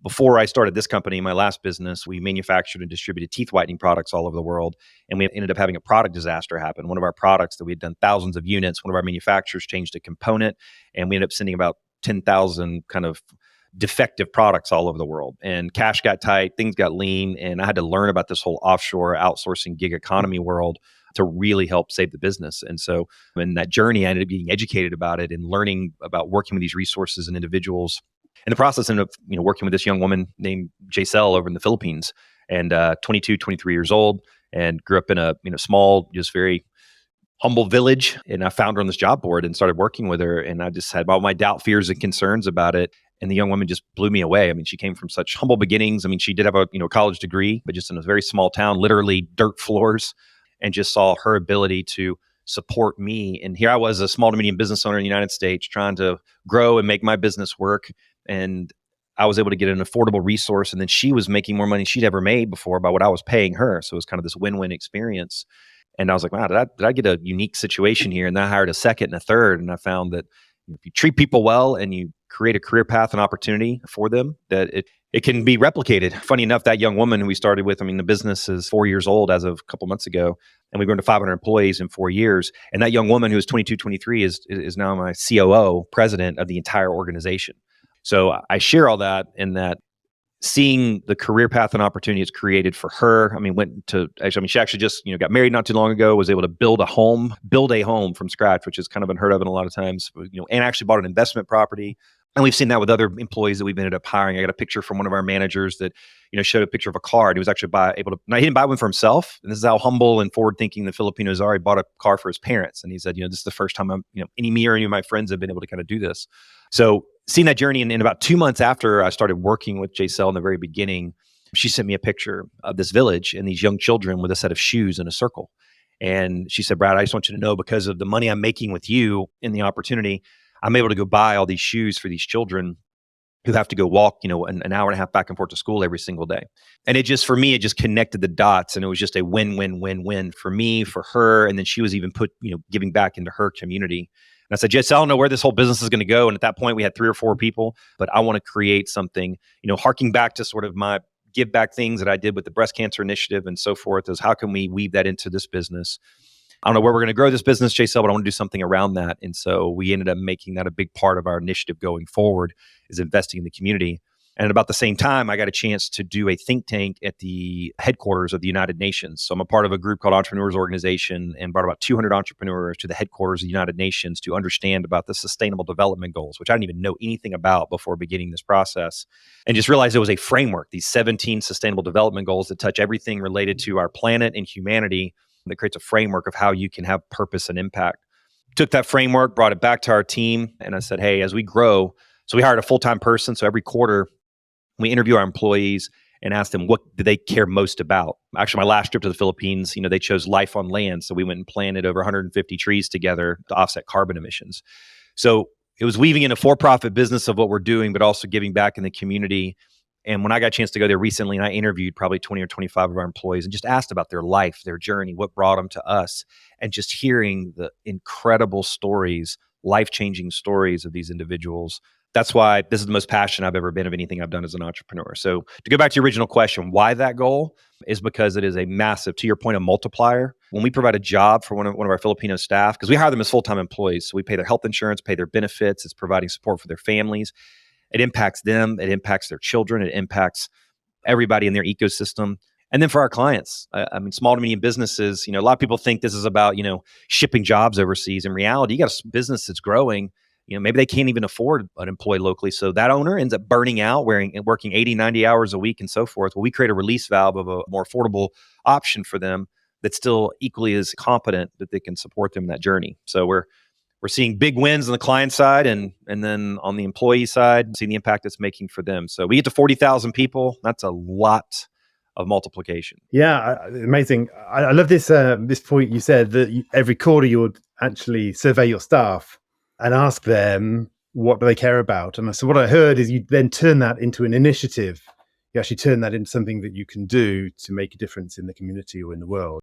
before I started this company, my last business, we manufactured and distributed teeth whitening products all over the world. And we ended up having a product disaster happen. One of our products that we had done thousands of units, one of our manufacturers changed a component, and we ended up sending about 10,000 kind of defective products all over the world. And cash got tight, things got lean, and I had to learn about this whole offshore outsourcing gig economy world to really help save the business. And so in that journey, I ended up getting educated about it and learning about working with these resources and individuals. In the process, I ended up working with this young woman named Jaisel over in the Philippines, and 22, 23 years old, and grew up in a small, just very humble village. And I found her on this job board and started working with her. And I just had all my doubt, fears, and concerns about it. And the young woman just blew me away. I mean, she came from such humble beginnings. I mean, she did have a college degree, but just in a very small town, literally dirt floors, and just saw her ability to support me. And here I was, a small to medium business owner in the United States, trying to grow and make my business work. And I was able to get an affordable resource. And then she was making more money she'd ever made before by what I was paying her. So it was kind of this win-win experience. And I was like, wow, did I get a unique situation here? And then I hired a second and a third. And I found that if you treat people well and you create a career path and opportunity for them, that it can be replicated. Funny enough, that young woman who we started with, I mean, the business is 4 years old as of a couple months ago, and we've grown to 500 employees in 4 years. And that young woman who was 22, 23 is now my COO, president of the entire organization. So I share all that in that seeing the career path and opportunity it's created for her. I mean, she actually just, got married not too long ago, was able to build a home from scratch, which is kind of unheard of in a lot of times, and actually bought an investment property. And we've seen that with other employees that we've ended up hiring. I got a picture from one of our managers that, showed a picture of a car, and he was actually he didn't buy one for himself. And this is how humble and forward thinking the Filipinos are. He bought a car for his parents. And he said, this is the first time any of my friends have been able to kind of do this. So seeing that journey, and in about 2 months after I started working with Jaisel in the very beginning, she sent me a picture of this village and these young children with a set of shoes in a circle. And she said, Brad, I just want you to know, because of the money I'm making with you and the opportunity, I'm able to go buy all these shoes for these children who have to go walk, an hour and a half back and forth to school every single day. And it just connected the dots, and it was just a win-win-win-win for me, for her. And then she was even giving back into her community. And I said, Jess, I don't know where this whole business is going to go. And at that point we had 3 or 4 people, but I want to create something, harking back to sort of my give back things that I did with the breast cancer initiative and so forth, is how can we weave that into this business? I don't know where we're going to grow this business, Jaisel, but I want to do something around that. And so we ended up making that a big part of our initiative going forward, is investing in the community. And at about the same time, I got a chance to do a think tank at the headquarters of the United Nations. So I'm a part of a group called Entrepreneurs Organization, and brought about 200 entrepreneurs to the headquarters of the United Nations to understand about the Sustainable Development Goals, which I didn't even know anything about before beginning this process. And just realized it was a framework, these 17 Sustainable Development Goals that touch everything related to our planet and humanity, that creates a framework of how you can have purpose and impact. Took that framework, brought it back to our team, and I said, hey, as we grow, so we hired a full-time person. So every quarter, we interview our employees and ask them, what do they care most about? Actually, my last trip to the Philippines, they chose life on land. So we went and planted over 150 trees together to offset carbon emissions. So it was weaving in a for-profit business of what we're doing, but also giving back in the community. And when I got a chance to go there recently, and I interviewed probably 20 or 25 of our employees and just asked about their life, their journey, what brought them to us, and just hearing the incredible stories, life-changing stories of these individuals. That's why this is the most passionate I've ever been of anything I've done as an entrepreneur. So to go back to your original question, why that goal is because it is a massive, to your point, a multiplier. When we provide a job for one of our Filipino staff, because we hire them as full-time employees, so we pay their health insurance, pay their benefits, it's providing support for their families. It impacts them, it impacts their children, it impacts everybody in their ecosystem. And then for our clients, I mean, small to medium businesses, a lot of people think this is about, shipping jobs overseas. In reality, you got a business that's growing, maybe they can't even afford an employee locally. So that owner ends up burning out, working 80, 90 hours a week and so forth. Well, we create a release valve of a more affordable option for them that's still equally as competent, that they can support them in that journey. So we're seeing big wins on the client side, and then on the employee side, seeing the impact it's making for them. So we get to 40,000 people. That's a lot of multiplication. Yeah, amazing. I love this point you said, that every quarter you would actually survey your staff and ask them what do they care about. And so what I heard is you then turn that into an initiative. You actually turn that into something that you can do to make a difference in the community or in the world.